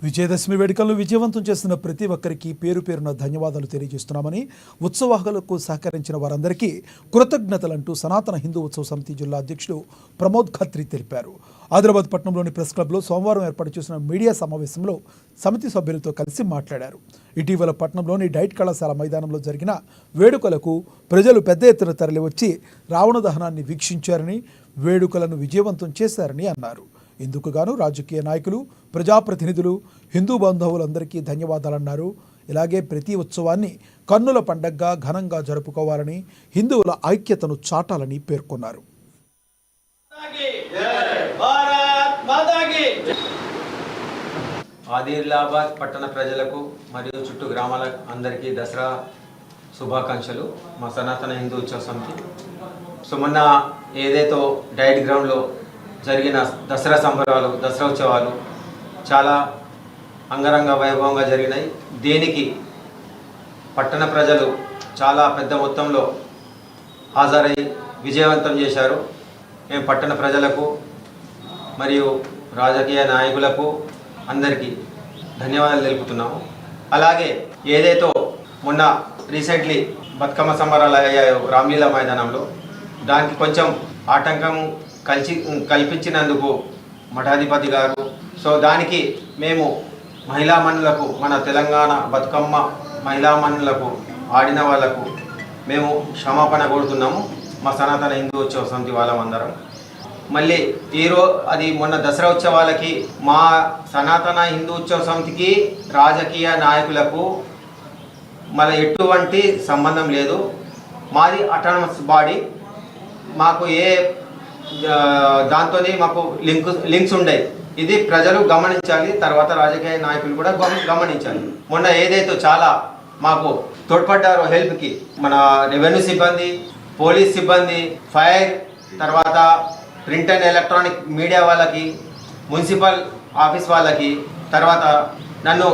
విజయదశమి వేడుకలను విజయవంతం చేసిన ప్రతి ఒక్కరికి పేరు పేరున ధన్యవాదాలు తెలియజేస్తున్నామని, ఉత్సవాలకు సహకరించిన వారందరికీ కృతజ్ఞతలంటూ సనాతన హిందూ ఉత్సవ సమితి జిల్లా అధ్యక్షుడు ప్రమోద్ ఖత్రి తెలిపారు. ఆదిలాబాద్ పట్టణంలోని ప్రెస్ క్లబ్లో సోమవారం ఏర్పాటు చేసిన మీడియా సమావేశంలో సమితి సభ్యులతో కలిసి మాట్లాడారు. ఇటీవల పట్టణంలోని డైట్ కళాశాల మైదానంలో జరిగిన వేడుకలకు ప్రజలు పెద్ద ఎత్తున తరలివచ్చి రావణ దహనాన్ని వీక్షించారని, వేడుకలను విజయవంతం చేశారని అన్నారు. ఇందుకు గాను రాజకీయ నాయకులు, ప్రజాప్రతినిధులు, హిందూ బంధువులందరికీ ధన్యవాదాలన్నారు. ఇలాగే ప్రతి ఉత్సవాన్ని కన్నుల పండగగా ఘనంగా జరుపుకోవాలని, హిందువుల ఐక్యతను చాటాలని పేర్కొన్నారు. ఆదిలాబాద్ పట్టణ ప్రజలకు మరియు చుట్టూ గ్రామాల అందరికీ దసరా శుభాకాంక్షలు. మా సనాతన హిందూ ఉత్సవ సమితి మొన్న ఏదైతే డైట్ గ్రౌండ్లో జరిగిన దసరా సంబరాలు, దసరా ఉత్సవాలు చాలా అంగరంగ వైభవంగా జరిగినాయి. దీనికి పట్టణ ప్రజలు చాలా పెద్ద మొత్తంలో హాజరై విజయవంతం చేశారు. మేము పట్టణ ప్రజలకు మరియు రాజకీయ నాయకులకు అందరికీ ధన్యవాదాలు తెలుపుతున్నాము. అలాగే ఏదైతే మొన్న రీసెంట్లీ బతుకమ్మ సంబరాలు అయ్యాయో రామ్లీలా మైదానంలో, దానికి కొంచెం ఆటంకం కల్పించినందుకు మఠాధిపతి గారు, దానికి మేము మహిళా మనులకు, మన తెలంగాణ బతుకమ్మ మహిళా మనులకు ఆడిన వాళ్లకు మేము క్షమాపణ కోరుతున్నాము. మా సనాతన హిందూ ఉత్సవ సమితి వాళ్ళమందరం మళ్ళీ అది మొన్న దసరా ఉత్సవాలకి మా సనాతన హిందూ ఉత్సవ సమితికి రాజకీయ నాయకులకు మళ్ళీ ఎటువంటి సంబంధం లేదు. మాది అటానమస్ బాడీ. మాకు దాంతో మాకు లింక్స్ ఉండేవి. ఇది ప్రజలు గమనించాలి, తర్వాత రాజకీయ నాయకులు కూడా గమనించాలి. మొన్న ఏదైతే చాలా మాకు తోడ్పడ్డారో హెల్ప్కి, మన రెవెన్యూ సిబ్బంది, పోలీస్ సిబ్బంది, ఫైర్, తర్వాత ప్రింట్ అండ్ ఎలక్ట్రానిక్ మీడియా వాళ్ళకి, మున్సిపల్ ఆఫీస్ వాళ్ళకి, తర్వాత నన్ను